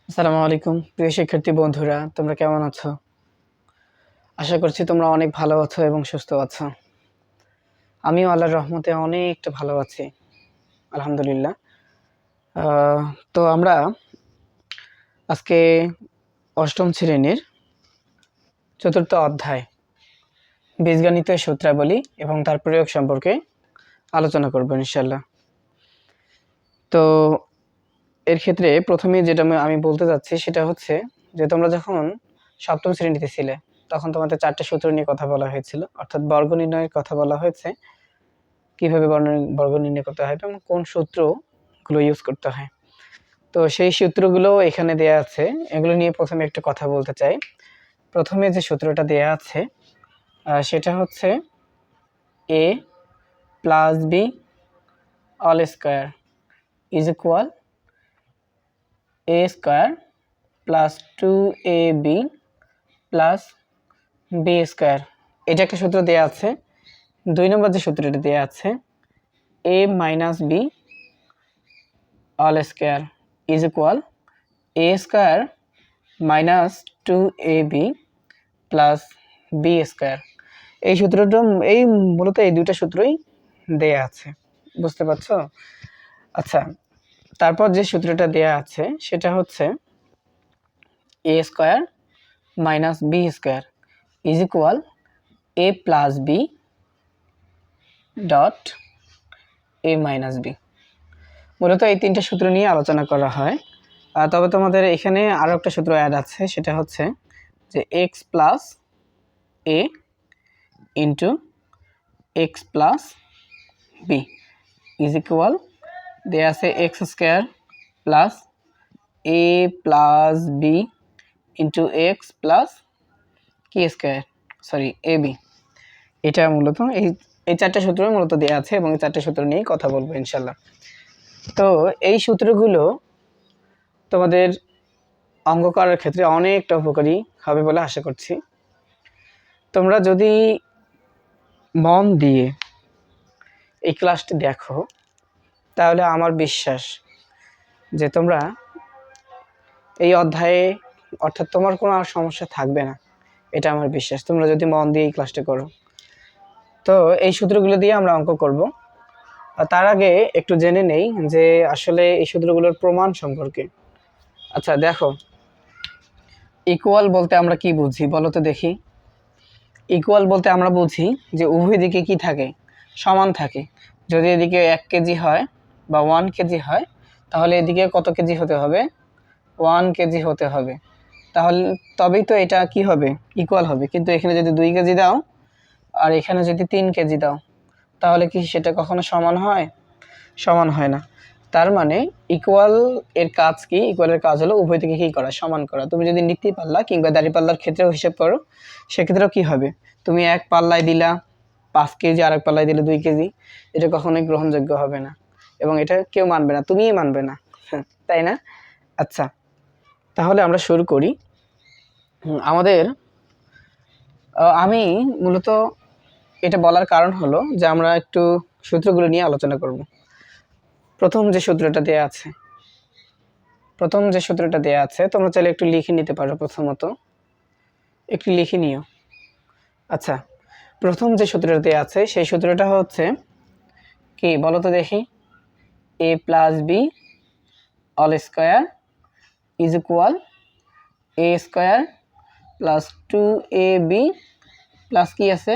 আসসালামু আলাইকুম প্রিয় শিক্ষার্থী বন্ধুরা, তোমরা কেমন আছো? আশা করছি তোমরা অনেক ভালো আছো এবং সুস্থ আছো। আমিও আল্লাহর রহমতে অনেকটা ভালো আছি, আলহামদুলিল্লাহ। তো আমরা আজকে অষ্টম শ্রেণীর চতুর্থ অধ্যায় বীজগণিতের সূত্রাবলী এবং তার প্রয়োগ সম্পর্কে আলোচনা করব ইনশাল্লাহ। তো এর ক্ষেত্রে প্রথমেই যেটা আমি বলতে যাচ্ছি সেটা হচ্ছে যে তোমরা যখন সপ্তম শ্রেণীতে ছিলে তখন তোমাদের 4টে সূত্র নিয়ে কথা বলা হয়েছিল, অর্থাৎ বর্গ নির্ণয়ের কথা বলা হয়েছে, কিভাবে বর্গ নির্ণয় করতে হয় এবং কোন সূত্রগুলো ইউজ করতে হয়। তো সেই সূত্রগুলো এখানে দেয়া আছে, এগুলো নিয়ে প্রথমে একটু কথা বলতে চাই। প্রথমে যে সূত্রটা দেয়া আছে সেটা হচ্ছে a plus b all square is equal a square plus 2ab plus b square. এটা একটা সূত্র দেয়া আছে। 2 নম্বর যে সূত্রটা দেয়া আছে a minus b all square is equal a square minus 2ab plus b square. এই সূত্রটা মূলত এই দুইটা সূত্রই দেয়া আছে, বুঝতে পারছো? আচ্ছা, তারপর যে সূত্রটা দেয়া আছে সেটা হচ্ছে a square minus b square is equal a plus b dot a minus b. মূলত এই তিনটা সূত্র নিয়ে আলোচনা করা হয়। তবে তোমাদের এখানে আরও একটা সূত্র অ্যাড আছে, সেটা হচ্ছে যে x plus a into x plus b is equal দেয়া আছে x square plus a plus b into x plus কি স্কোয়ার, সরি এ বি। এটা মূলত এই চারটে সূত্র মূলত দেওয়া আছে এবং এই চারটে সূত্র নিয়েই কথা বলবো ইনশাল্লাহ। তো এই সূত্রগুলো তোমাদের অঙ্ক করার ক্ষেত্রে অনেকটা উপকারী হবে বলে আশা করছি। তোমরা যদি মন দিয়ে এই ক্লাসটি দেখো তাহলে আমার বিশ্বাস যে তোমরা এই অধ্যায়ে অর্থাৎ তোমার কোনো আর সমস্যা থাকবে না, এটা আমার বিশ্বাস, তোমরা যদি মন দিয়ে এই ক্লাসটি করো। তো এই সূত্রগুলো দিয়ে আমরা অঙ্ক করব। তার আগে একটু জেনে নেই যে আসলে এই সূত্রগুলোর প্রমাণ সম্পর্কে। আচ্ছা দেখো, ইকুয়াল বলতে আমরা কি বুঝি বলো তো দেখি। ইকুয়াল বলতে আমরা বুঝি যে উভয় দিকে কি থাকে, সমান থাকে। যদি এদিকে 1 কেজি হয় বা 1 কেজি হয় তাহলে এদিকে কত কেজি হতে হবে, 1 কেজি হতে হবে। তাহলে তবেই তো এটা কি হবে, ইকুয়াল হবে। কিন্তু এখানে যদি 2 কেজি দাও আর এখানে যদি 3 কেজি দাও তাহলে কি সেটা কখনো সমান হয়? সমান হয় না। তার মানে ইকুয়াল এর কাজ কি? ইকুয়ালের কাজ হলো উভয় দিকে কি করা, সমান করা। তুমি যদি নীতি পাল্লা কিংবা দাড়ি পাল্লার ক্ষেত্রেও হিসাব করো, সেক্ষেত্রেও কি হবে, তুমি এক পাল্লায় দিলা 5 কেজি আর এক পাল্লায় দিলে 2 কেজি, এটা কখনোই গ্রহণযোগ্য হবে না এবং এটা কেউ মানবে না, তুমিই মানবে না, তাই না? আচ্ছা, তাহলে আমরা শুরু করি। আমাদের আমি মূলত এটা বলার কারণ হলো যে আমরা একটু সূত্রগুলো নিয়ে আলোচনা করব। প্রথম যে সূত্রটা দেয়া আছে তোমরা চাইলে একটু লিখে নিতে পারো। প্রথমত একটু লিখে নিও। আচ্ছা, প্রথম যে সূত্রটা দেয়া আছে সেই সূত্রটা হচ্ছে কি বলো তো দেখি, a plus b all square is equal a square plus 2ab plus কি আছে,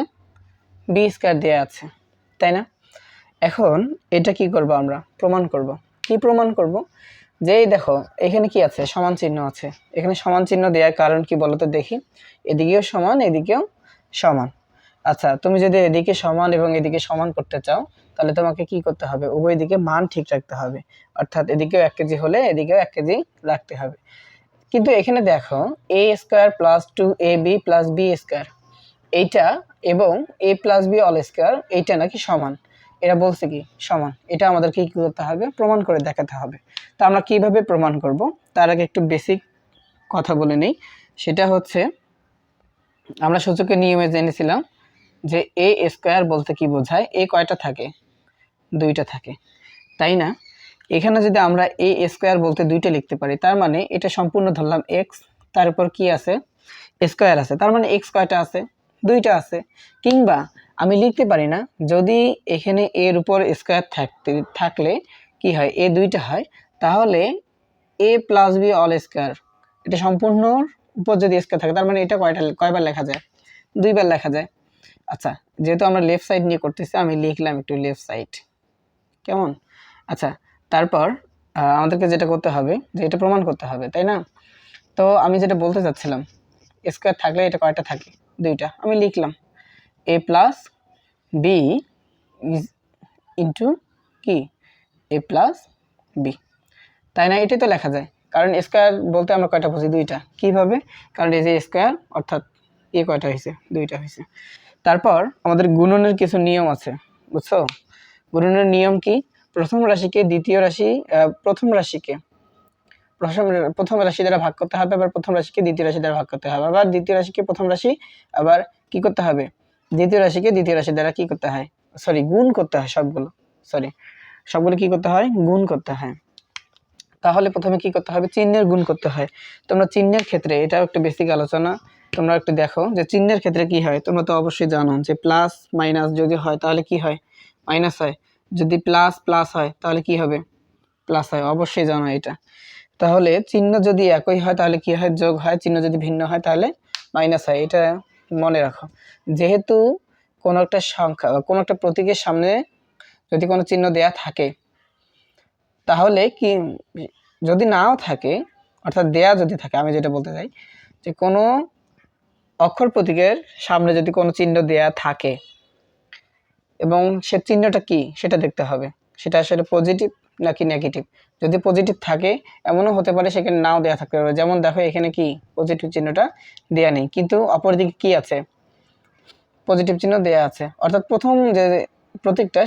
বি স্কোয়ার দেওয়া আছে, তাই না? এখন এটা কি করব, আমরা প্রমাণ করব। কি প্রমাণ করব? যেই দেখো এখানে কি আছে, সমান চিহ্ন আছে। এখানে সমান চিহ্ন দেওয়ার কারণ কি বলো তো দেখি, এদিকেও সমান এদিকেও সমান। আচ্ছা, তুমি যদি এদিকে সমান এবং এদিকে সমান করতে চাও তাহলে তোমাকে কি করতে হবে, উভয় দিকে মান ঠিক রাখতে হবে। অর্থাৎ এদিকেও 1 কেজি হলে এদিকেও 1 কেজি রাখতে হবে। কিন্তু এখানে দেখো a square plus 2ab plus b square এইটা এবং a plus b all square এইটা নাকি সমান, এরা বলছে কি সমান। এটা আমাদেরকে কি করতে হবে, প্রমাণ করে দেখাতে হবে। তো আমরা কিভাবে প্রমাণ করব তার আগে একটু বেসিক কথা বলে নেই। সেটা হচ্ছে আমরা সূচকের নিয়মে জেনেছিলাম যে এ স্কোয়ার বলতে কি বোঝায়, এ কয়টা থাকে, 2টা থাকে, তাই না? এখানে যদি আমরা এ স্কোয়ার বলতে দুইটা লিখতে পারি, তার মানে এটা সম্পূর্ণ ধরলাম এক্স, তার উপর কি আছে স্কোয়ার আছে, তার মানে এক্স কয়টা আছে, দুইটা আছে। কিংবা আমি লিখতে পারি না, যদি এখানে এর উপর স্কোয়ার থাকলে কি হয়, এ দুইটা হয়, তাহলে এ প্লাস বি অল স্কোয়ার, এটা সম্পূর্ণ উপর যদি স্কোয়ার থাকে তার মানে এটা কয়বার লেখা যায়, দুইবার লেখা যায়। আচ্ছা, যেহেতু আমরা লেফট সাইড নিয়ে করতেছি, আমি লিখলাম একটু লেফট সাইড, কেমন? আচ্ছা, তারপর আমাদেরকে যেটা করতে হবে যে এটা প্রমাণ করতে হবে, তাই না? তো আমি যেটা বলতে চাচ্ছিলাম, স্কোয়ার থাকলে এটা কয়টা থাকে, দুইটা। আমি লিখলাম এ প্লাস বি ইজ ইন্টু কি এ প্লাস বি, তাই না? এটাই তো লেখা যায়, কারণ স্কোয়ার বলতে আমরা কয়টা বুঝি, দুইটা। কিভাবে? কারণ এই যে স্কোয়ার অর্থাৎ এ কয়টা হয়েছে, দুইটা হয়েছে। তারপর আমাদের গুণনের কিছু নিয়ম আছে, বুঝছো? গুণনের নিয়ম কি? প্রথম রাশিকে দ্বিতীয় রাশি, প্রথম রাশি দ্বারা ভাগ করতে হবে, আবার প্রথম রাশিকে দ্বিতীয় রাশি দ্বারা ভাগ করতে হবে, আবার দ্বিতীয় রাশিকে প্রথম রাশি, আবার কি করতে হবে, দ্বিতীয় রাশিকে দ্বিতীয় রাশি দ্বারা কি করতে হয়, গুণ করতে হয়। সবগুলো কি করতে হয়, গুণ করতে হয়। তাহলে প্রথমে কি করতে হবে, চিহ্নের গুণ করতে হয়। তোমরা চিহ্নের ক্ষেত্রে, এটাও একটা বেসিক আলোচনা, তোমরা একটু দেখো যে চিহ্নের ক্ষেত্রে কি হয়। তোমরা তো অবশ্যই জানো যে প্লাস মাইনাস যদি হয় তাহলে কি হয়, মাইনাস হয়। যদি প্লাস প্লাস হয় তাহলে কি হবে, প্লাস হয়, অবশ্যই জানো এটা। তাহলে চিহ্ন যদি একই হয় তাহলে কি হয়, যোগ হয়। চিহ্ন যদি ভিন্ন হয় তাহলে মাইনাস হয়, এটা মনে রাখো। যেহেতু কোনো একটা সংখ্যা, কোনো একটা প্রতীকের সামনে যদি কোনো চিহ্ন দেয়া থাকে, তাহলে কি, যদি নাও থাকে, অর্থাৎ দেয়া যদি থাকে, আমি যেটা বলতে চাই যে কোনো অক্ষর প্রতীকের সামনে যদি কোনো চিহ্ন দেয়া থাকে এবং সে চিহ্নটা কি সেটা দেখতে হবে, সেটা আসলে পজিটিভ নাকি নেগেটিভ। যদি পজিটিভ থাকে, এমনও হতে পারে সেখানে নাও দেয়া থাকতে পারে। যেমন দেখো এখানে কি পজিটিভ চিহ্নটা দেয়া নেই, কিন্তু অপরদিকে কি আছে, পজিটিভ চিহ্ন দেয়া আছে। অর্থাৎ প্রথম যে প্রতীকটা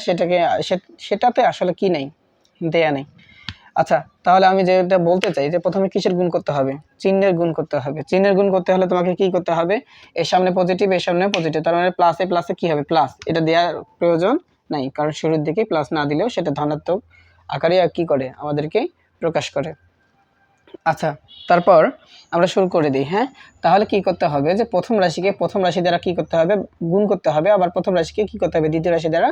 সেটাতে আসলে কি নেই, দেয়া নেই। আচ্ছা, তাহলে আমি যেটা বলতে চাই যে প্রথমে কিসের গুণ করতে হবে, চিহ্নের গুণ করতে হবে। চিহ্নের গুণ করতে হলে তোমাকে কি করতে হবে, এর সামনে পজিটিভ, এর সামনে পজিটিভ, তার মানে প্লাসে প্লাসে কি হবে, প্লাস। এটা দেওয়ার প্রয়োজন নাই, কারণ শুরুর দিকে প্লাস না দিলেও সেটা ধনাত্মক আকারে কি করে, আমাদেরকে প্রকাশ করে। আচ্ছা, তারপর আমরা শুরু করে দিই। হ্যাঁ, তাহলে কি করতে হবে, যে প্রথম রাশিকে প্রথম রাশি দ্বারা কি করতে হবে, গুণ করতে হবে, আবার প্রথম রাশিকে কি করতে হবে, দ্বিতীয় রাশি দ্বারা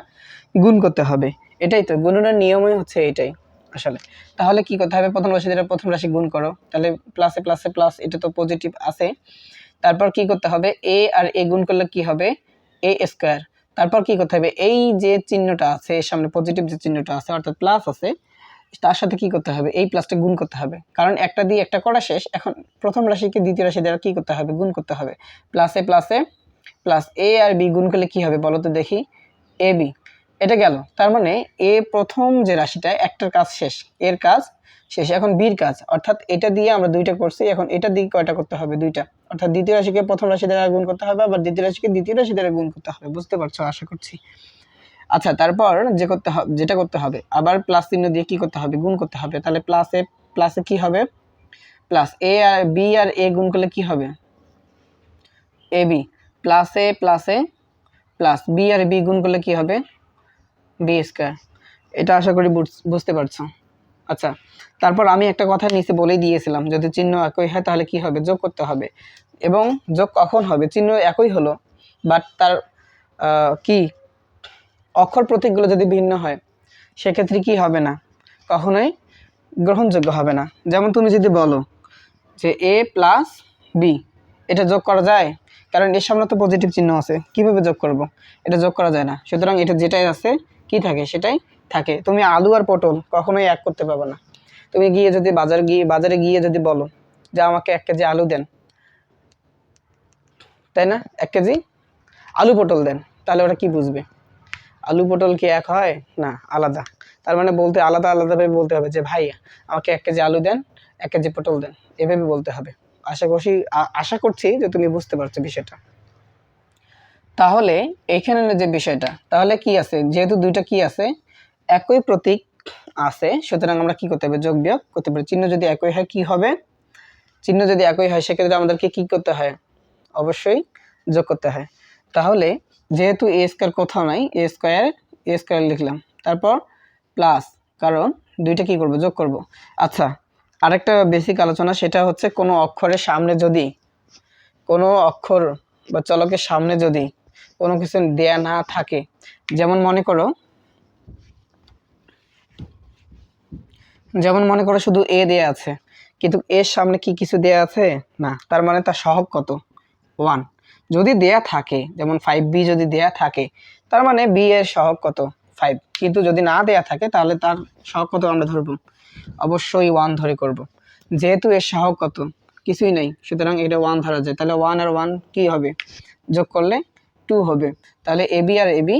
গুণ করতে হবে। এটাই তো গুণনের নিয়মই হচ্ছে এটাই আসলে। তাহলে কি করতে হবে, প্রথম রাশি দ্বারা প্রথম রাশি গুণ করো, তাহলে প্লাসে প্লাসে প্লাস, এটা তো পজিটিভ আছে। তারপর কি করতে হবে, এ আর এ গুণ করলে কি হবে, এ স্কোয়ার। তারপর কি করতে হবে, এই যে চিহ্নটা আছে এর সামনে পজিটিভ যে চিহ্নটা আছে অর্থাৎ প্লাস আছে, তার সাথে কি করতে হবে, এই প্লাসটা গুণ করতে হবে, কারণ একটা দিয়ে একটা করা শেষ। এখন প্রথম রাশিকে দ্বিতীয় রাশি দ্বারা কি করতে হবে, গুণ করতে হবে। প্লাসে প্লাসে প্লাস, এ আর বি গুণ করলে কি হবে বলো তো দেখি, এ বি। এটা গেল, তার মানে এ প্রথম যে রাশিটা, একটার কাজ শেষ, এর কাজ শেষ, এখন বির কাজ। অর্থাৎ এটা দিয়ে আমরা দুইটা করছি, এখন এটা দিয়ে কয়টা করতে হবে, দুইটা। অর্থাৎ দ্বিতীয় রাশিকে প্রথম রাশি দ্বারা গুণ করতে হবে, আবার দ্বিতীয় রাশিকে দ্বিতীয় রাশি দ্বারা গুণ করতে হবে। বুঝতে পারছো আশা করছি। আচ্ছা, তারপর যেটা করতে হবে, আবার প্লাস চিহ্ন দিয়ে কি করতে হবে, গুণ করতে হবে। তাহলে প্লাসে প্লাসে কি হবে, প্লাস এ আর বি আর এ গুণ করলে কি হবে, এ বি। প্লাসে প্লাসে প্লাস, বি আর বি গুণ করলে কি হবে, বি স্কয়ার। এটা আশা করি বুঝতে পারছো। আচ্ছা, তারপর আমি একটা কথা নিচে বলেই দিয়েছিলাম, যদি চিহ্ন একই হয় তাহলে কি হবে, যোগ করতে হবে। এবং যোগ কখন হবে, চিহ্ন একই হলো বাট তার কি অক্ষর প্রতীকগুলো যদি ভিন্ন হয়, সেক্ষেত্রে কি হবে না, কখনোই গ্রহণযোগ্য হবে না। যেমন তুমি যদি বলো যে এ প্লাস বি, এটা যোগ করা যায়, কারণ এর সামনে তো পজিটিভ চিহ্ন আছে, কিভাবে যোগ করব, এটা যোগ করা যায় না। সুতরাং এটা যেটাই আছে কি থাকে সেটাই থাকে। তুমি আলু আর পটল কখনোই এক করতে পারবে না। তুমি গিয়ে যদি বাজারে গিয়ে যদি বলো যে আমাকে 1 কেজি আলু দেন, তাই না, 1 কেজি আলু পটল দেন, তাহলে ওরা কি বুঝবে, আলু পটল কি এক হয় না, আলাদা। তার মানে বলতে আলাদা আলাদাভাবে বলতে হবে যে ভাই আমাকে 1 কেজি আলু দেন, 1 কেজি পটল দেন, এভাবে বলতে হবে। আশা করছি যে তুমি বুঝতে পারছো বিষয়টা। তাহলে এখানে যে বিষয়টা, তাহলে কি আছে, যেহেতু দুইটা কি আছে, একই প্রতীক আছে, সুতরাং আমরা কি করতে হবে, যোগ বিয়োগ করতে পারি। চিহ্ন যদি একই হয় কি হবে, চিহ্ন যদি একই হয় সেক্ষেত্রে আমাদেরকে কি করতে হয়, অবশ্যই যোগ করতে হয়। তাহলে যেহেতু এ স্কয়ার কোথাও নাই, এ স্কয়ার লিখলাম, তারপর প্লাস, কারণ দুইটা কি করব, যোগ করব। আচ্ছা, আরেকটা বেসিক আলোচনা, সেটা হচ্ছে কোনো অক্ষরের সামনে যদি, কোনো অক্ষর বা চলকের সামনে যদি কোনো কিছু দেয়া না থাকে, যেমন মনে করো শুধু এ দেয়া আছে, কিন্তু এর সামনে কি কিছু দেয়া আছে না, তার মানে তার সহগ কত, 1। যদি দেয়া থাকে, যেমন 5b যদি দেয়া থাকে, তার মানে b এর সহগ কত, 5। কিন্তু যদি না দেয়া থাকে তাহলে তার সহগ কত আমরা ধরব, অবশ্যই 1 ধরে করব। যেহেতু এর সহগ কত, কিছুই নেই, সুতরাং এটা 1 ধরা যায়। তাহলে 1 আর 1 কি হবে, যোগ করলে 2 হবে। তাহলে ab আর ab,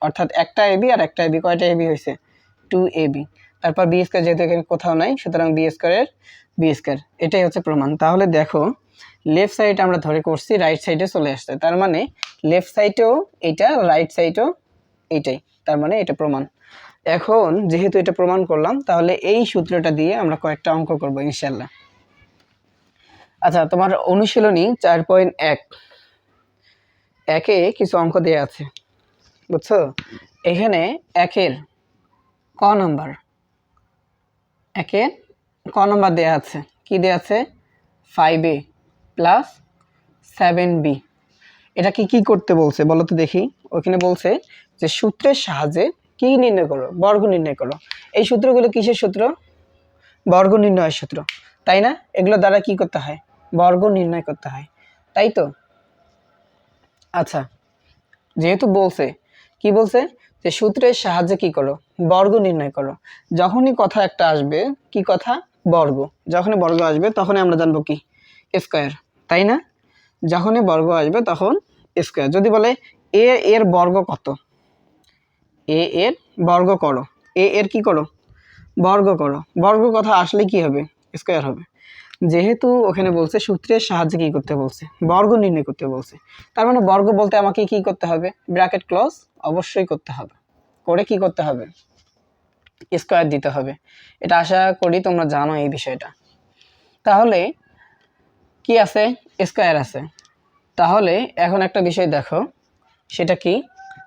অর্থাৎ একটা ab আর একটা ab, কয়টা ab হয়েছে, 2ab। তারপর বি স্কয়ার, যেহেতু এখানে কোথাও নাই, সুতরাং বি স্কয়ারের বি স্কয়ার, এটাই হচ্ছে প্রমাণ। তাহলে দেখো, লেফট সাইড আমরা ধরে করছি, রাইট সাইডে চলে আসছে, তার মানে লেফট সাইডেও এটা, রাইট সাইডেও এইটাই, তার মানে এটা প্রমাণ। এখন যেহেতু এটা প্রমাণ করলাম, তাহলে এই সূত্রটা দিয়ে আমরা কয়েকটা অঙ্ক করব ইনশাল্লাহ। আচ্ছা, তোমার অনুশীলনী 4.1 একে কিছু অঙ্ক দেওয়া আছে, বুঝছো? এখানে একের ক নাম্বার, একের ক নাম্বার দেওয়া আছে, কি দেওয়া আছে, 5a প্লাস 7b। এটা কি করতে বলছে বলো তো দেখি। ওখানে বলছে যে সূত্রের সাহায্যে কি নির্ণয় করো, বর্গ নির্ণয় করো। এই সূত্রগুলো কিসের সূত্র, বর্গ নির্ণয়ের সূত্র, তাই না? এগুলো দ্বারা কি করতে হয়, বর্গ নির্ণয় করতে হয়, তাই তো? আচ্ছা, যেহেতু বলছে, কি বলছে, যে সূত্রের সাহায্যে কি করো, বর্গ নির্ণয় করো। যখনই কথা একটা আসবে, কি কথা, বর্গ, যখনই বর্গ আসবে তখনই আমরা জানবো কি, স্কয়ার, তাই না? যখনই বর্গ আসবে তখন স্কয়ার। যদি বলে এ এর বর্গ কত, এ এর বর্গ করো, এ এর কি করো, বর্গ করো, বর্গ কথা আসলে কি হবে, স্কয়ার হবে। যেহেতু ওখানে বলছে সূত্রের সাহায্যে কি করতে বলছে, বর্গ নির্ণয় করতে বলছে, তার মানে বর্গ বলতে আমাকে কি করতে হবে, ব্র্যাকেট ক্লোজ অবশ্যই করতে হবে, করে কি করতে হবে, স্কয়ার দিতে হবে। এটা আশা করি তোমরা জানো এই বিষয়টা। তাহলে কি আছে, স্কয়ার আছে। তাহলে এখন একটা বিষয় দেখো, সেটা কি,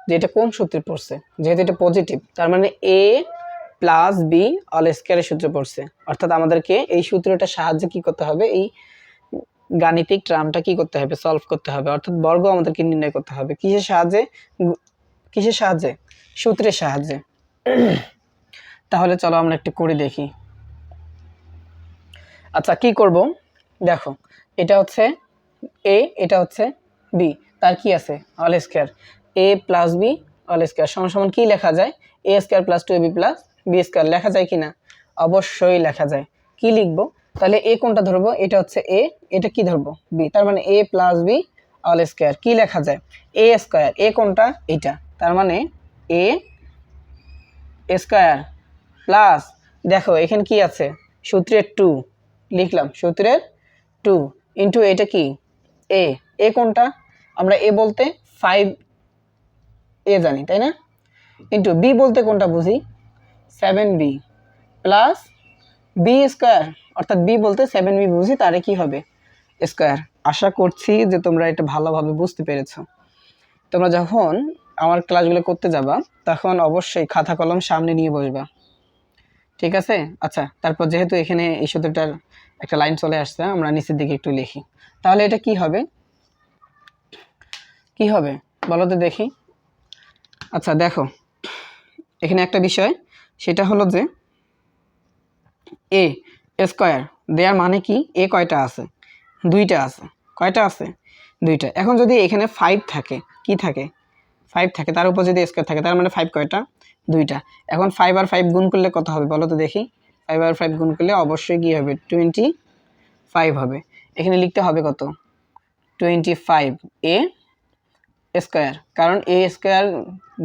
যে এটা কোন সূত্রে পড়ছে, যেহেতু এটা পজিটিভ, তার মানে a প্লাস বি অল স্কয়ারের সূত্রে পড়ছে। অর্থাৎ আমাদেরকে এই সূত্রটার সাহায্যে কি করতে হবে, এই গাণিতিক টার্মটা কি করতে হবে, সলভ করতে হবে। অর্থাৎ বর্গ আমাদেরকে নির্ণয় করতে হবে কিসের সাহায্যে, কিসের সাহায্যে, সূত্রের সাহায্যে। তাহলে চলো আমরা একটু করে দেখি। আচ্ছা, কি করব, দেখো, এটা হচ্ছে এ, এটা হচ্ছে বি, তার কি আছে, all square, a plus b all square সমান সমান কি লেখা যায়, a square plus 2ab plus b square, লেখা যায় কি না, অবশ্যই লেখা যায়। কি লিখবো তাহলে, এ কোনটা ধরবো, এটা হচ্ছে এ, এটা কি ধরবো, বি, তার মানে এ প্লাস বি অল স্কয়ার, কি লেখা যায়, এ স্কয়ার, এ কোনটা, এটা, তার মানে এ স্কয়ার প্লাস, দেখো এখানে কি আছে, সূত্রের 2 লিখলাম, সূত্রের 2 ইন্টু এটা কি, এ, এ কোনটা, আমরা এ বলতে 5 এ জানি, তাই না, ইন্টু বি বলতে কোনটা বুঝি, 7b প্লাস বি স্কয়ার, অর্থাৎ বি বলতে 7b বুঝি, তারে কি হবে, স্কয়ার। আশা করছি যে তোমরা এটা ভালোভাবে বুঝতে পেরেছো। তোমরা যখন আমার ক্লাসগুলো করতে যাবা, তখন অবশ্যই খাতা কলম সামনে নিয়ে বসবা, ঠিক আছে? আচ্ছা, তারপর যেহেতু এখানে এই সূত্রটার একটা লাইন চলে আসছে, আমরা নিচের দিকে একটু লিখি। তাহলে এটা কি হবে, কি হবে বলো তো দেখি। আচ্ছা দেখো, এখানে একটা বিষয়, সেটা হলো যে এ স্কয়ার দেওয়ার মানে কি, এ কয়টা আছে, দুইটা আছে, কয়টা আছে, দুইটা। এখন যদি এখানে 5 থাকে, কি থাকে, 5 থাকে, তার উপর যদি স্কয়ার থাকে, তার মানে 5 কয়টা, দুইটা। এখন 5 আর 5 গুণ করলে কত হবে বলো তো দেখি, 5 আর 5 গুণ করলে অবশ্যই কি হবে, 25 হবে। এখানে লিখতে হবে কত, 25 এ স্কয়ার, কারণ এ স্কয়ার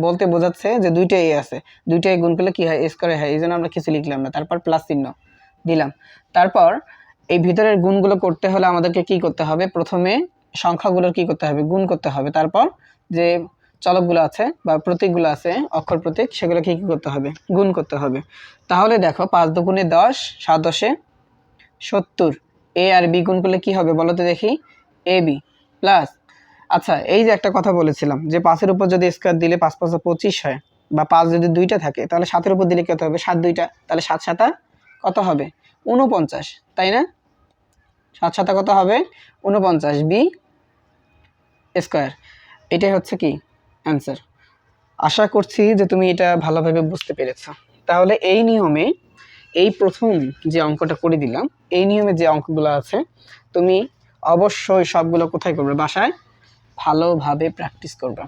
বলতে বোঝাচ্ছে যে দুইটা এ আছে, দুইটা এ গুণ করলে কি হয়, স্কয়ার হয়, এই জন্য আমরা কিছু লিখলাম না, তারপর প্লাস চিহ্ন দিলাম। তারপর এই ভিতরের গুণগুলো করতে হলে আমাদেরকে কি করতে হবে, প্রথমে সংখ্যাগুলোর কি করতে হবে, গুণ করতে হবে। তারপর যে চলকগুলো আছে বা প্রতীকগুলো আছে, অক্ষর প্রতীক, সেগুলোকে কি করতে হবে, গুণ করতে হবে। তাহলে দেখো 5 দুগুণে 10, 7 10 70, এ আর বি গুণ করলে কি হবে বলো তো দেখি, এ বি প্লাস, আচ্ছা এই যে একটা কথা বলেছিলাম যে 5 এর উপর যদি স্কয়ার দিলে 5 5 25 হয়, বা 5 যদি দুইটা থাকে তাহলে 7-এর উপর দিলে কত হবে? 7 দুইটা, তাহলে 7 7 কত হবে? 49, তাই না? 7 7 কত হবে? 49 বি স্কয়ার। এটাই হচ্ছে কি অ্যান্সার। আশা করছি যে তুমি এটা ভালোভাবে বুঝতে পেরেছো। তাহলে এই নিয়মে এই প্রথম যে অঙ্কটা করে দিলাম, এই নিয়মে যে অঙ্কগুলো আছে তুমি অবশ্যই সবগুলো কোথায় করবে? বাসায় ভালোভাবে প্র্যাকটিস করবে,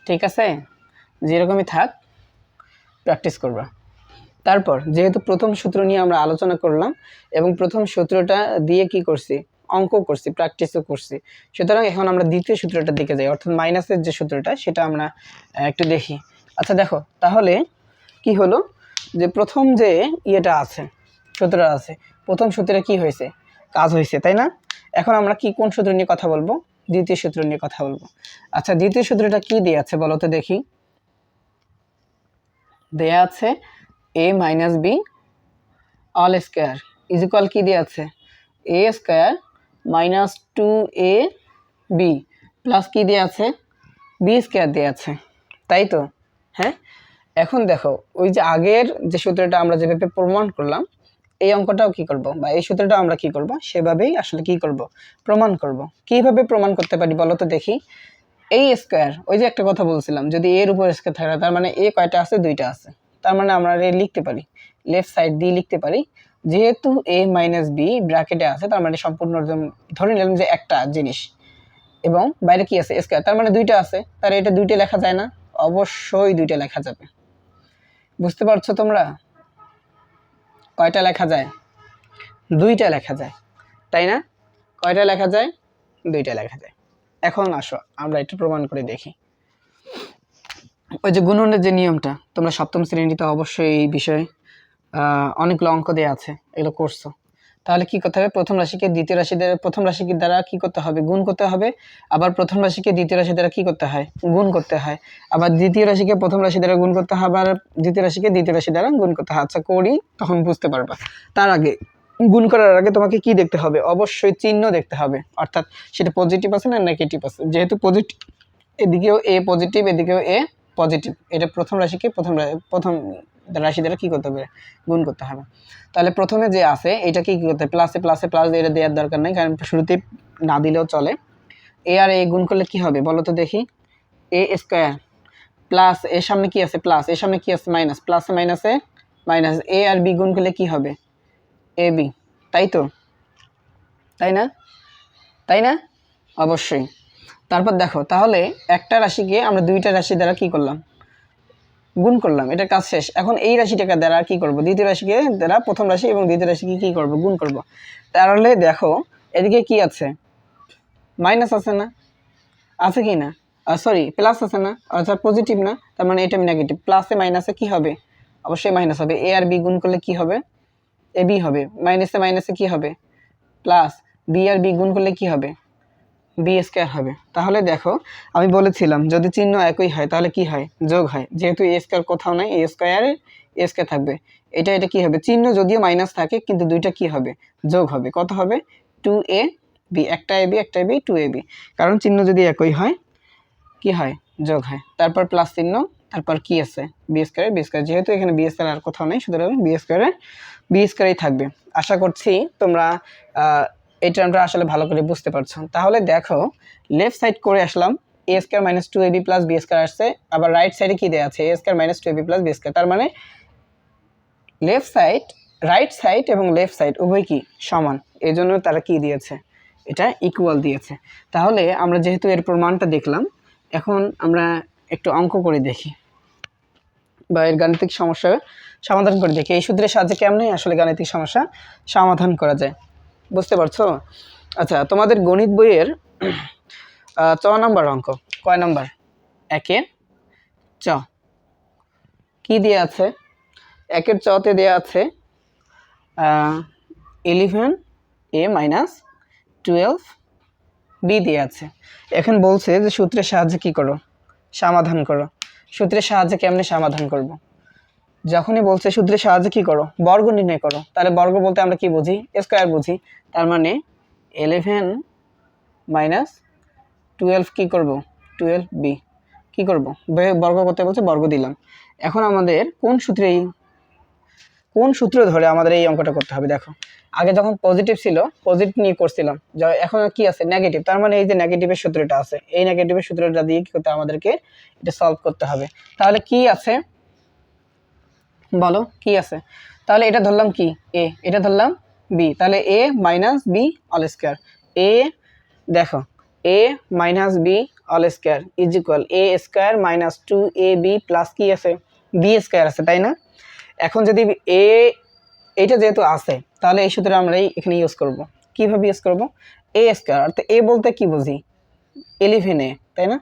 ঠিক আছে? যেরকমই থাক প্র্যাকটিস করবা। তারপর যেহেতু প্রথম সূত্র নিয়ে আমরা আলোচনা করলাম এবং প্রথম সূত্রটা দিয়ে কি করছি? অঙ্ক করছি, প্র্যাকটিসও করছি। সুতরাং এখন আমরা দ্বিতীয় সূত্রটার দিকে যাই, অর্থাৎ মাইনাসের যে সূত্রটা সেটা আমরা একটু দেখি। আচ্ছা দেখো তাহলে কি হলো, যে প্রথম যে ইয়েটা আছে, সূত্রটা আছে, প্রথম সূত্রে কি হয়েছে? কাজ হয়েছে, তাই না? এখন আমরা কি কোন সূত্র নিয়ে কথা বলবো? দ্বিতীয় সূত্র নিয়ে কথা বলবো। আচ্ছা দ্বিতীয় সূত্রটা কি দিয়ে আছে বলো তো দেখি? দেয়া আছে a minus b all square is equal কি দিয়ে আছে? A square minus 2a b plus কি দিয়ে আছে? বি স্কয়ার দিয়ে আছে, তাই তো? হ্যাঁ, এখন দেখো ওই যে আগের যে সূত্রটা আমরা যেভাবে প্রমাণ করলাম, এই অঙ্কটাও কি করব, বা এই সূত্রটাও আমরা কি করব, সেভাবেই আসলে কি করব? প্রমাণ করব। কিভাবে প্রমাণ করতে পারি বলো তো দেখি? এই স্কয়ার, ওই যে একটা কথা বলছিলাম, যদি এর উপর স্কয়ার থাকে তার মানে এ কয়টা আছে? দুইটা আছে। তার মানে আমরা লিখতে পারি, লেফট সাইড দিয়ে লিখতে পারি, যেহেতু a মাইনাস বি ব্র্যাকেটে আছে তার মানে সম্পূর্ণ ধরে নিলাম যে একটা জিনিস, এবং বাইরে কি আছে? স্কয়ার, তার মানে দুইটা আছে। তার এটা দুইটা লেখা যায় না? অবশ্যই দুইটা লেখা যাবে। বুঝতে পারছো তোমরা? কয়টা লেখা যায়? দুইটা লেখা যায়, তাই না? কয়টা লেখা যায়? দুইটা লেখা যায়। এখন আসো আমরা একটু প্রমাণ করে দেখি। ওই যে গুণনের যে নিয়মটা, তোমরা সপ্তম শ্রেণীতে অবশ্যই এই বিষয়ে অনেকগুলো অঙ্ক দেওয়া আছে, এগুলো করছো। তাহলে কি করতে হবে? প্রথম রাশিকে দ্বিতীয় রাশি দ্বারা, প্রথম রাশিকে দ্বারা কি করতে হবে? গুণ করতে হবে। আবার প্রথম রাশিকে দ্বিতীয় রাশি দ্বারা কি করতে হয়? গুণ করতে হয়। আবার দ্বিতীয় রাশিকে প্রথম রাশি দ্বারা গুণ করতে হবে, আর দ্বিতীয় রাশিকে দ্বিতীয় রাশি দ্বারা গুণ করতে হয়। আচ্ছা করি, তখন বুঝতে পারবা। তার আগে, গুণ করার আগে তোমাকে কি দেখতে হবে? অবশ্যই চিহ্ন দেখতে হবে, অর্থাৎ সেটা পজিটিভ আছে না নেগেটিভ আছে। যেহেতু পজিটিভ, এদিকেও এ পজিটিভ, এদিকেও এ পজিটিভ, এটা প্রথম রাশিকে প্রথম রাশি দ্বারা কি করতে হবে? গুণ করতে হবে। তাহলে প্রথমে যে আছে এটা কি করতে হবে? প্লাসে প্লাসে প্লাস, এটা দেওয়ার দরকার নেই, কারণ শুরুতে না দিলেও চলে। এ আর এ গুণ করলে কি হবে বলো তো দেখি? এ স্কয়ার প্লাস এর সামনে কি আছে? প্লাস, এর সামনে কি আছে? মাইনাস, প্লাসে মাইনাসে মাইনাস, এ আর বি গুণ করলে কি হবে? এ বি, তাই তো? তাই না? তাই না? অবশ্যই। তারপর দেখো তাহলে একটা রাশিকে আমরা দুইটা রাশি দ্বারা কি করলাম? গুণ করলাম, এটা কাজ শেষ। এখন এই রাশিটাকে দ্বারা কি করব? দ্বিতীয় রাশিকে দ্বারা প্রথম রাশি এবং দ্বিতীয় রাশিকে কি করব? গুণ করব। তাহলে দেখো এদিকে কি আছে? মাইনাস আছে না? আছে কি না? সরি, প্লাস আছে না? অর্থাৎ পজিটিভ না, তার মানে এটা নেগেটিভ। প্লাসে মাইনাসে কি হবে? অবশ্যই মাইনাস হবে। এ আর বি গুণ করলে কি হবে? এ বি হবে। মাইনাসে মাইনাসে কি হবে? প্লাস। বি আর বি গুণ করলে কি হবে? বি স্কয়ার হবে। তাহলে দেখো আমি বলেছিলাম যদি চিহ্ন একই হয় তাহলে কি হয়? যোগ হয়। যেহেতু এ স্কয়ার কোথাও নাই, এ স্কয়ারে এ স্কয়ার থাকবে। এটা এটা কি হবে? চিহ্ন যদিও মাইনাস থাকে কিন্তু দুইটা কি হবে? যোগ হবে। কত হবে? 2a বি, একটা এ বি একটা এ বি, 2a বি। কারণ চিহ্ন যদি একই হয় কি হয়? যোগ হয়। তারপর প্লাস চিহ্ন, তারপর কি আছে? বি স্কয়ার বি স্কয়ার, যেহেতু এখানে বি স্কয়ার আর কোথাও নেই, সুতরাং বি স্কয়ারে বি স্কয়ারই থাকবে। আশা করছি তোমরা এই টার্মটা আসলে ভালো করে বুঝতে পারছো। তাহলে দেখো লেফট সাইড করে আসলাম, a square minus 2ab plus b square আসছে। আবার রাইট সাইডে কি দেওয়া আছে? A square minus 2ab plus b square. তার মানে লেফট সাইড, রাইট সাইড এবং লেফট সাইড উভয় কি? সমান। এই জন্য তারা কি দিয়েছে? এটা ইকুয়াল দিয়েছে। তাহলে আমরা যেহেতু এর প্রমাণটা দেখলাম, এখন আমরা একটু অঙ্ক করে দেখি বা এর গাণিতিক সমস্যা সমাধান করে দেখি। এই সূত্রের সাহায্যে কেমনে আসলে গাণিতিক সমস্যা সমাধান করা যায়, বুঝতে পারছো? আচ্ছা তোমাদের গণিত বইয়ের 4 নম্বর অঙ্ক, কয় নম্বর? 1-এর চ। কি দিয়ে আছে? 1-এর চতে দেওয়া আছে 11a মাইনাস 12b দিয়ে আছে। এখন বলছে যে সূত্রের সাহায্যে কি করো? সমাধান করো। সূত্রের সাহায্যে কেমনে সমাধান করব? যখনই বলছে সূত্রের সাহায্যে কি করো? বর্গ নির্ণয় করো। তাহলে বর্গ বলতে আমরা কি বুঝি? স্কয়ার বুঝি। তার মানে 11 মাইনাস 12 কি করব? 12b কি করব, বর্গ করতে বলছে, বর্গ দিলাম। এখন আমাদের কোন সূত্র ধরে আমাদের এই অঙ্কটা করতে হবে? দেখো, আগে যখন পজিটিভ ছিল, পজিটিভ নিয়ে করছিলাম, এখন কি আছে? নেগেটিভ। তার মানে এই যে নেগেটিভের সূত্রটা আছে, এই নেগেটিভের সূত্রটা দিয়ে কি করতে আমাদেরকে এটা সলভ করতে হবে। তাহলে কি আছে বলো, কি আছে? তাহলে এটা ধরলাম কি এ, এটা ধরলাম বি, তাহলে a minus b all square. এ দেখো, a minus b all square is equal a square minus 2ab plus কি আছে? বি স্কয়ার আছে, তাই না? এখন যদি এ এইটা যেহেতু আছে, তাহলে এই সূত্রে আমরা এখানে ইউজ করব। কিভাবে ইউজ করব? এ স্কয়ার, অর্থাৎ এ বলতে কি বুঝি? 11a, তাই না?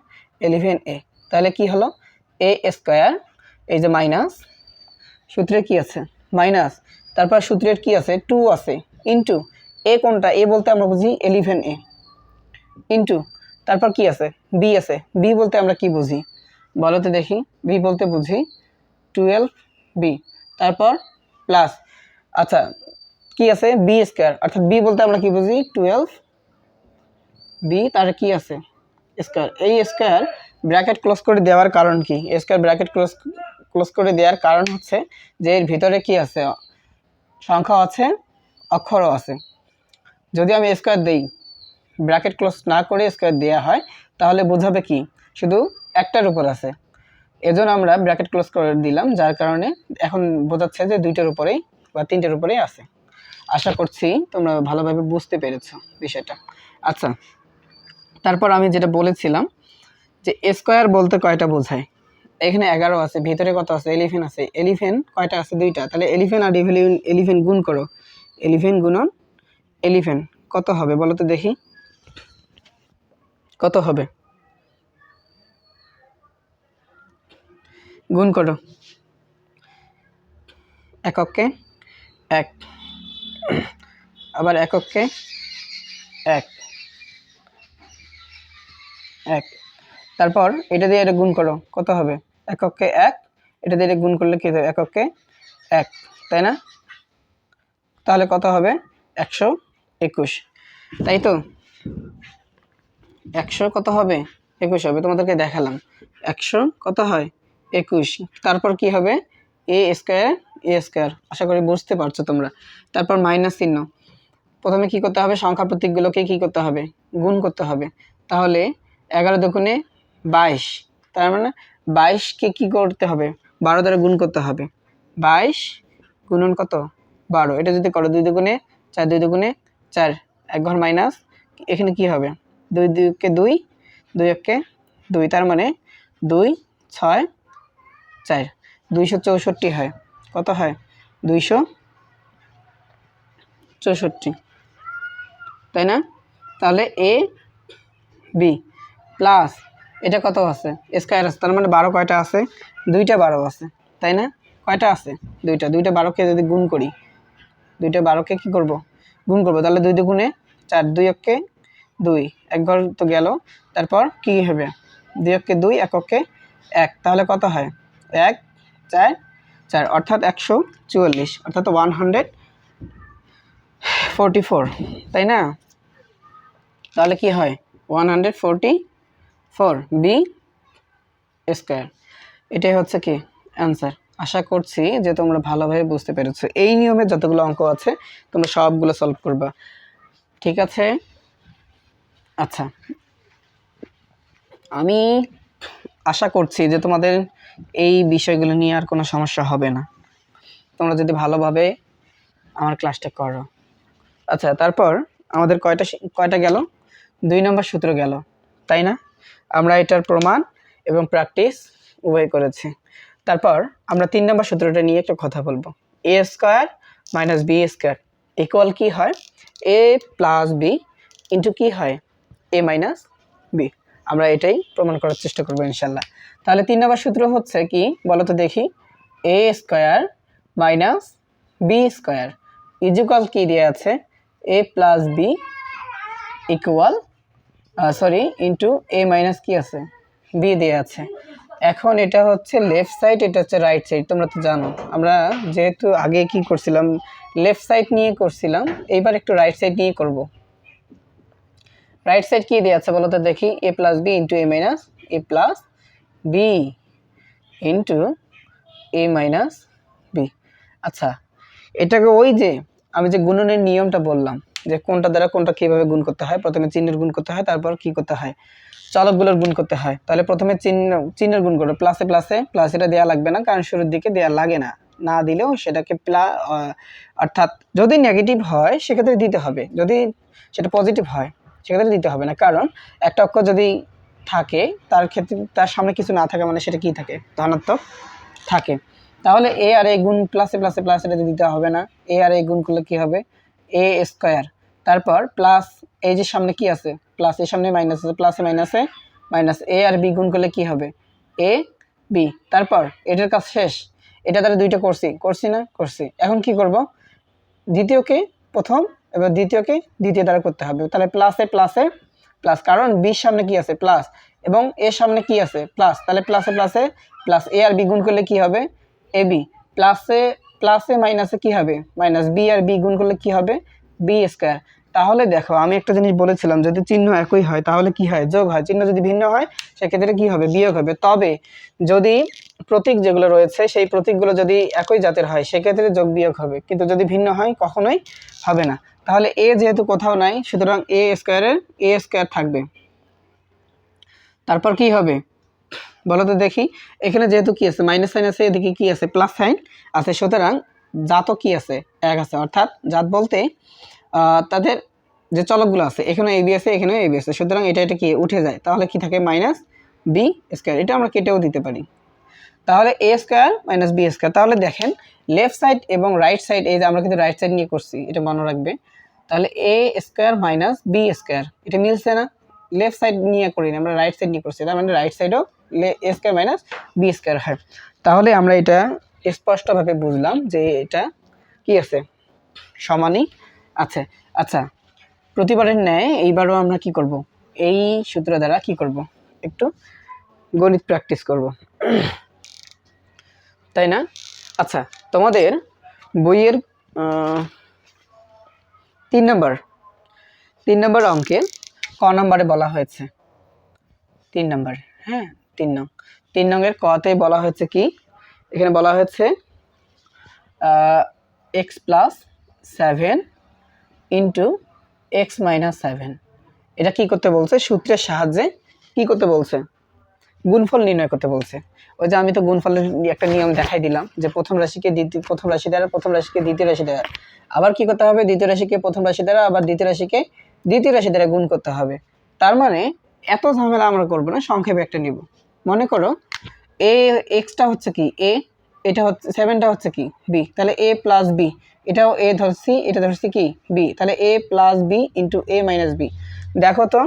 11a, তাহলে কি হলো? এ স্কয়ার, এই যে মাইনাস, সূত্রে কি আছে? মাইনাস, তারপর সূত্রের কি আছে? 2 আছে, ইনটু এ কোনটা? এ বলতে আমরা বুঝি 11a, ইনটু তারপর কি আছে? বি আছে। বি বলতে আমরা কি বুঝি বলো তো দেখি? বি বলতে বুঝি 12b, তারপর প্লাস, আচ্ছা কি আছে? বি স্কয়ার, অর্থাৎ বি বলতে আমরা কি বুঝি? 12b, তার কি আছে? স্কয়ার। এই স্কয়ার ব্র্যাকেট ক্লোজ করে দেওয়ার কারণ কি? স্কয়ার ব্র্যাকেট ক্লোজ করে দেওয়ার কারণ হচ্ছে যে এর ভিতরে কি আছে? সংখ্যা আছে, অক্ষরও আছে। যদি আমি স্কয়ার দেই, ব্র্যাকেট ক্লোজ না করে স্কয়ার দেওয়া হয়, তাহলে বোঝাবে কি শুধু একটার উপর আছে। এজন্য আমরা ব্র্যাকেট ক্লোজ করে দিলাম, যার কারণে এখন বোঝাচ্ছে যে দুইটার উপরেই বা তিনটার উপরেই আছে। আশা করছি তোমরা ভালোভাবে বুঝতে পেরেছো বিষয়টা। আচ্ছা, তারপর আমি যেটা বলেছিলাম যে স্কয়ার বলতে কয়টা বোঝায়? এখানে 11 আছে, ভিতরে কত আছে? 11 আছে। 11 কয়টা আছে? দুইটা। তাহলে 11 আর 11 গুণ করো। 11 গুণন 11 কত হবে বলো তো দেখি? কত হবে? গুণ করো। এককে 1, আবার এককে 1, 1, তারপর এটা দিয়ে এটা গুণ করো, কত হবে? এককে 1, এটা দিয়ে এটা গুণ করলে কি হবে? এককে 1, তাই না? তাহলে কত হবে? 121, তাই তো? 100 কত হবে? 21 হবে। তোমাদেরকে দেখালাম 100 কত হয়? 21। তারপর কি হবে? এ স্কয়ার, এ স্কয়ার। আশা করি বুঝতে পারছো তোমরা। তারপর মাইনাস চিহ্ন। প্রথমে কি করতে হবে? সংখ্যা প্রতীকগুলোকে কি করতে হবে? গুণ করতে হবে। তাহলে 11 দুগুণে 22, তার মানে 22 কে কি করতে হবে? 12 দ্বারা গুণ করতে হবে। 22 গুণন কত? 12। এটা যদি করো 2 দুগুণে 4, 2 দুগুণে 4, এক ঘর মাইনাস, এখানে কি হবে? 2 2 2, 2 1 2, তার মানে 2 6 4, 264 হয়। কত হয়? 264, তাই না? তাহলে এ বি প্লাস এটা কত আছে? স্কয়ার আছে, তার মানে 12 কয়টা আছে? দুইটা 12 আছে, তাই না? কয়টা আছে? দুইটা। 12কে যদি গুণ করি, 12কে কি করব? গুণ করব। তাহলে 2 দুগুণে 4, 2 1 2, এক ঘর তো গেল। তারপর কি হবে? 2 1 2, এককে 1, তাহলে কত হয়? 1 4 4, অর্থাৎ 144, অর্থাৎ 144, তাই না? তাহলে কি হয়? 144 বি স্কয়ার। এটাই হচ্ছে কি অ্যান্সার। আশা করছি যে তোমরা ভালোভাবে বুঝতে পেরেছো। এই নিয়মে যতগুলো অঙ্ক আছে তোমরা সবগুলো সলভ করবা, ঠিক আছে? আচ্ছা, আমি আশা করছি যে তোমাদের এই বিষয়গুলো নিয়ে আর কোনো সমস্যা হবে না, তোমরা যদি ভালোভাবে আমার ক্লাসটা করো। আচ্ছা, তারপর আমাদের কয়টা গেল? 2 নম্বর সূত্র গেল, তাই না? আমরা এটার প্রমাণ এবং প্র্যাকটিস উভয় করেছি। তারপর আমরা 3 নম্বর সূত্রটা নিয়ে একটু কথা বলবো। A square minus b square equal কি হয়? এ প্লাস বি ইন্টু কি হয়? A minus b. আমরা এটাই প্রমাণ করার চেষ্টা করবো ইনশাল্লাহ। তাহলে 3 নম্বর সূত্র হচ্ছে কি বলো তো দেখি? A square minus b square equal কি দেওয়া আছে? A plus b equal into a minus কি আছে? বি দেওয়া আছে। এখন এটা হচ্ছে লেফট সাইড, এটা হচ্ছে রাইট সাইড। তোমরা তো জানো আমরা যেহেতু আগে কি করছিলাম, লেফট সাইড নিয়ে করছিলাম, এইবার একটু রাইট সাইড নিয়ে করব। রাইট সাইড কি দেওয়া আছে বলো তো দেখি? এ plus b into a minus A plus b into a minus B. আচ্ছা, এটাকে ওই যে আমি যে গুণনের নিয়মটা বললাম যে কোনটা দ্বারা কোনটা কীভাবে গুণ করতে হয়, প্রথমে চিহ্নের গুণ করতে হয়, তারপর কি করতে হয়, চলকগুলোর গুণ করতে হয়। তাহলে প্রথমে চিহ্নের গুণ করো, প্লাসে প্লাসে প্লাস, এটা দেওয়া লাগবে না কারণ শুরুর দিকে দেওয়া লাগে না, না দিলেও সেটাকে অর্থাৎ যদি নেগেটিভ হয় সেক্ষেত্রে দিতে হবে, যদি সেটা পজিটিভ হয় সেক্ষেত্রে দিতে হবে না, কারণ একটা অক্ষর যদি থাকে তার ক্ষেত্রে তার সামনে কিছু না থাকে মানে সেটা কি থাকে, ধনাত্মক থাকে। তাহলে এ আর এ গুণ প্লাসে প্লাসে প্লাস, এটা দিতে হবে না। এ আর এ গুণ করলে কি হবে, এ স্কোয়ার, তারপর প্লাস এই যে সামনে কি আছে প্লাস, এর সামনে মাইনাস আছে, প্লাসে মাইনাসে মাইনাস, এ আর বি গুণ করলে কি হবে, এ বি। তারপর এটার কাজ শেষ, এটা দ্বারা দুইটা করছি না, করছি। এখন কি করব, দ্বিতীয়কে প্রথম এবার দ্বিতীয়কে দ্বিতীয় দ্বারা করতে হবে। তাহলে প্লাসে প্লাসে প্লাস, কারণ বির সামনে কি আছে প্লাস এবং এর সামনে কি আছে প্লাস, তাহলে প্লাসে প্লাসে প্লাস, এ আর বি গুণ করলে কি হবে, এ বি। প্লাসে প্লাসে মাইনাসে কি হবে মাইনাস, বি আর বি গুণ করলে কি হবে, বি স্কোয়ার। তাহলে দেখো আমি একটা জিনিস বলেছিলাম, যদি চিহ্ন একই হয় তাহলে কি হয়, যোগ হয়, চিহ্ন যদি ভিন্ন হয় সেক্ষেত্রে কি হবে, বিয়োগ হবে। তবে যদি প্রতীক যেগুলো রয়েছে সেই প্রতীকগুলো যদি একই জাতের হয় সেক্ষেত্রে যোগ বিয়োগ হবে, কিন্তু যদি ভিন্ন হয় কখনোই হবে না। তাহলে এ যেহেতু কোথাও নাই সুতরাং এ স্কোয়ারের এ স্কোয়ার থাকবে। তারপর কি হবে বলো তো দেখি, এখানে যেহেতু কি আছে মাইনাস সাইন আছে, এদিকে কি আছে প্লাস সাইন আছে, সুতরাং জাতও কি আছে এক আছে, অর্থাৎ জাত বলতে তাদের যে চলকগুলো আছে এখানে এ বি আছে এখানেও এ বি আছে, সুতরাং এটা এটা কি উঠে যায়, তাহলে কি থাকে মাইনাস বি স্কোয়ার। এটা আমরা কেটেও দিতে পারি, তাহলে এ স্কোয়ার মাইনাস বি স্কোয়ার। তাহলে দেখেন লেফট সাইড এবং রাইট সাইড, এই যে আমরা কিন্তু রাইট সাইড নিয়ে করছি, এটা মনে রাখবে। তাহলে এ স্কোয়ার মাইনাস বি স্কোয়ার এটা মিলছে না, লেফট সাইড নিয়ে করি না, আমরা রাইট সাইড নিয়ে করছি, তার মানে রাইট সাইডও এ স্কোয়ার মাইনাস বি স্কোয়ার হয়। তাহলে আমরা এটা স্পষ্টভাবে বুঝলাম যে এটা কি আছে, সমানই আছে। আচ্ছা, প্রতিবারের ন্যায় এইবারও আমরা কি করব, এই সূত্র দ্বারা কি করব, একটু গণিত প্র্যাকটিস করব, তাই না? আচ্ছা, তোমাদের বইয়ের 3 নম্বর অঙ্কের ক নম্বরে বলা হয়েছে 3 নম্বর, হ্যাঁ 3 নং এর কতে বলা হয়েছে কি, এখানে বলা হয়েছে x plus 7 into x minus 7। এটা কি করতে বলছে, সূত্রের সাহায্যে কি করতে বলছে, গুণফল নির্ণয় করতে বলছে। ওই যে আমি তো গুণফলের একটা নিয়ম দেখাই দিলাম যে প্রথম রাশিকে প্রথম রাশি দ্বারা, প্রথম রাশিকে দ্বিতীয় রাশি দ্বারা, আবার কি করতে হবে, দ্বিতীয় রাশিকে প্রথম রাশি দ্বারা, আবার দ্বিতীয় রাশিকে দ্বিতীয় রাশি দ্বারা গুণ করতে হবে। তার মানে এত ঝামেলা আমরা করবো না, সংক্ষেপে একটা নিব। মনে করো এ এক্সটা হচ্ছে কি এ, এটা হচ্ছে 7টা হচ্ছে কি বি, তাহলে এ প্লাস বি, এটাও এ ধরছি এটা ধরছি কি বি, তাহলে এ plus b into a minus B. দেখো তো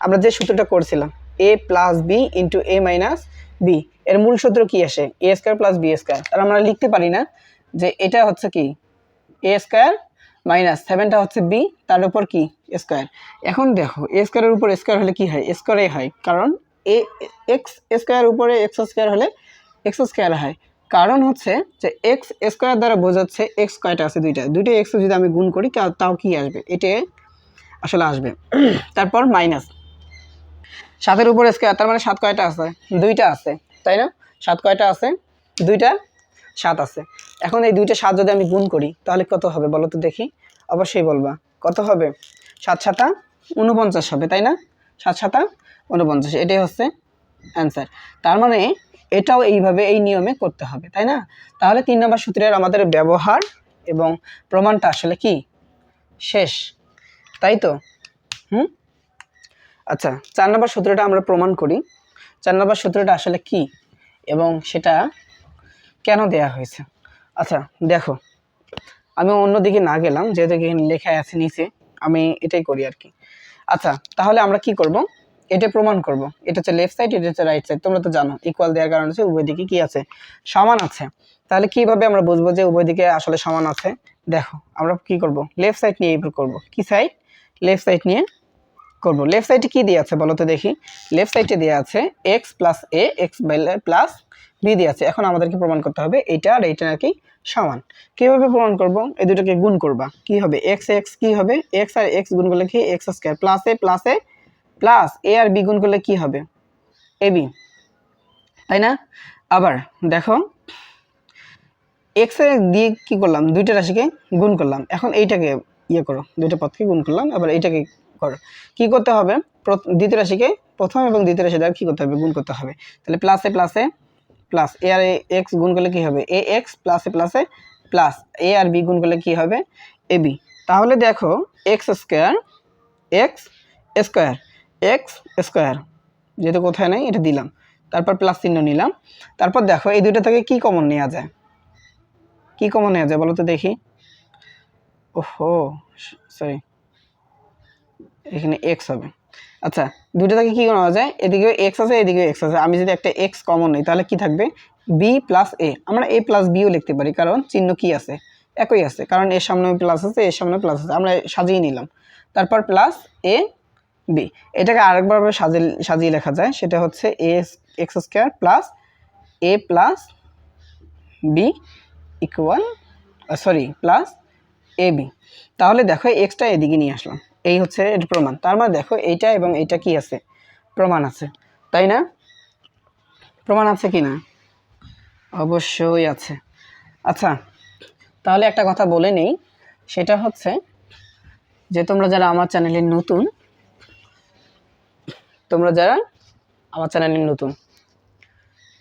আমরা যে সূত্রটা করছিলাম এ plus b into a minus B, এর মূল সূত্র কি আসে, এ স্কোয়ার প্লাস বি স্কোয়ার। তাহলে আমরা লিখতে পারি না যে এটা হচ্ছে কি এ স্কোয়ার মাইনাস 7টা হচ্ছে বি তার উপর কি স্কোয়ার। এখন দেখো এ স্কোয়ারের উপর স্কোয়ার হলে কি হয়, স্কোয়ারে হয়, কারণ এ এক্স স্কোয়ার উপরে এক্স স্কোয়ার হলে এক্স স্কোয়ার হয়। কারণ হচ্ছে যে এক্স স্কোয়ার দ্বারা বোঝাচ্ছে এক্স কয়টা আছে, দুইটা এক্স যদি আমি গুণ করি তাও কি আসবে, এটা আসলে আসবে। তারপর মাইনাস 7-এর উপর স্কোয়ার, তার মানে 7 কয়টা আছে, 2টা আছে, তাই না? 7 কয়টা আছে, 2টা 7 আছে। এখন এই 2টা 7 যদি আমি গুণ করি তাহলে কত হবে বলো তো দেখি, অবশ্যই বলবা কত হবে, 7 7 49 হবে, তাই না? 7 7 49, এটাই হচ্ছে অ্যান্সার। তার মানে এটাও এইভাবে এই নিয়মে করতে হবে, তাই না? তাহলে 3 নম্বর সূত্রের আমাদের ব্যবহার এবং প্রমাণটা আসলে কি শেষ, তাই তো? আচ্ছা, 4 নম্বর সূত্রটা আমরা প্রমাণ করি। 4 নম্বর সূত্রটা আসলে কি এবং সেটা কেন দেয়া হয়েছে। আচ্ছা দেখো, আমি অন্যদিকে না গেলাম, যেহেতু এখানে লেখা আছে নিচে, আমি এটাই করি আর কি। আচ্ছা, তাহলে আমরা কি করব, এটা প্রমাণ করব। এটা হচ্ছে লেফট সাইড, এটা হচ্ছে রাইট সাইড, তোমরা তো জানো ইকুয়াল দেওয়ার কারণে হচ্ছে উভয় দিকে কি আছে, সমান আছে। তাহলে কিভাবে আমরা বুঝবো যে উভয় দিকে আসলে সমান আছে, দেখো আমরা কি করব, লেফট সাইড নিয়ে এইভাবে করব, কি সাইড, লেফট সাইড নিয়ে করব। লেফট সাইডে কি দিয়ে আছে বলো তো দেখি, লেফট সাইডে দেওয়া আছে এক্স প্লাস এ এক্স প্লাস বি দিয়ে আছে। এখন আমাদেরকে প্রমাণ করতে হবে এইটা আর এইটা নাকি সমান। কিভাবে প্রমাণ করব, এই দুটোকে গুণ করবা, কি হবে এক্স এক্স, কি হবে এক্স আর এক্স গুণ করলে কি x square, plus a plus a plus A R B গুণ করলে কি হবে এ বি, তাই না? আবার দেখো এক্স এ দিয়ে কি করলাম, দুইটা রাশিকে গুণ করলাম। এখন এইটাকে ইয়ে করো, দুইটা পদকে গুণ করলাম, আবার এইটাকে করো। কি করতে হবে, দ্বিতীয় রাশিকে প্রথম এবং দ্বিতীয় রাশি দ্বারা কি করতে হবে, গুণ করতে হবে। তাহলে প্লাসে প্লাসে প্লাস এ আর এক্স গুণ করলে কি হবে, এ এক্স প্লাসে প্লাসে প্লাস এ আর বি গুণ করলে কি হবে, এ বি। তাহলে দেখো x square x square x square, যেহেতু কোথায় নাই এটা দিলাম, তারপর প্লাস চিহ্ন নিলাম। তারপর দেখো এই দুইটা থেকে কি কমন নেওয়া যায়, কি কমন নেওয়া যায় বলো তো দেখি। ওহো সরি, এখানে এক্স হবে। আচ্ছা, দুটো থেকে কি নেওয়া যায়, এদিকেও এক্স আছে এদিকেও এক্স আছে, আমি যদি একটা এক্স কমন নিই তাহলে কি থাকবে, বি প্লাস এ। আমরা এ প্লাস বিও লিখতে পারি, কারণ চিহ্ন কি আছে, একই আছে, কারণ এর সামনে প্লাস আছে এর সামনে প্লাস আছে, আমরা সাজিয়ে নিলাম। তারপর প্লাস এ বি, এটাকে আরেকবার সাজিয়ে লেখা যায়, সেটা হচ্ছে a x square plus a plus b equal sorry plus a b. তাহলে দেখো এক্সটা এদিকে নিয়ে আসলাম, এই হচ্ছে এর প্রমাণ। তার মানে দেখো এইটা এবং এইটা কি আছে, প্রমাণ আছে, তাই না? প্রমাণ আছে কি না? অবশ্যই আছে। আচ্ছা, তাহলে একটা কথা বলে নেই, সেটা হচ্ছে যে তোমরা যারা আমার চ্যানেলে নতুন,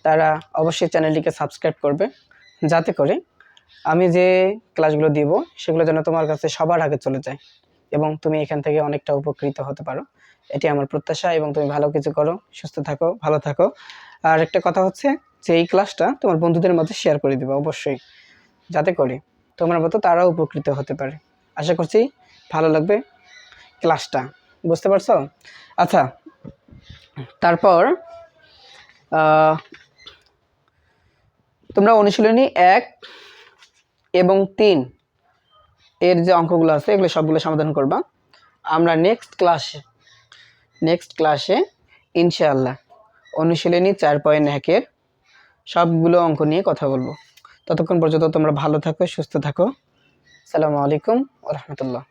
তারা অবশ্যই চ্যানেলটিকে সাবস্ক্রাইব করবে, যাতে করে আমি যে ক্লাসগুলো দিব সেগুলো যেন তোমার কাছে সবার আগে চলে যায় এবং তুমি এখান থেকে অনেকটা উপকৃত হতে পারো, এটি আমার প্রত্যাশা। এবং তুমি ভালো কিছু করো, সুস্থ থাকো, ভালো থাকো। আর একটা কথা হচ্ছে যে এই ক্লাসটা তোমার বন্ধুদের মধ্যে শেয়ার করে দিবে অবশ্যই, যাতে করে তোমার মতো তারাও উপকৃত হতে পারে। আশা করছি ভালো লাগবে ক্লাসটা, বুঝতে পারছো? আচ্ছা, তারপর তোমরা অনুশীলনী 1 এবং 3 এর যে অঙ্কগুলো আছে এগুলো সবগুলো সমাধান করবা। আমরা নেক্সট ক্লাসে ইনশাআল্লাহ অনুশীলনী 4.1 এর সবগুলো অঙ্ক নিয়ে কথা বলবো। ততক্ষণ পর্যন্ত তোমরা ভালো থাকো, সুস্থ থাকো। আসসালামু আলাইকুম ওয়া রাহমাতুল্লাহ।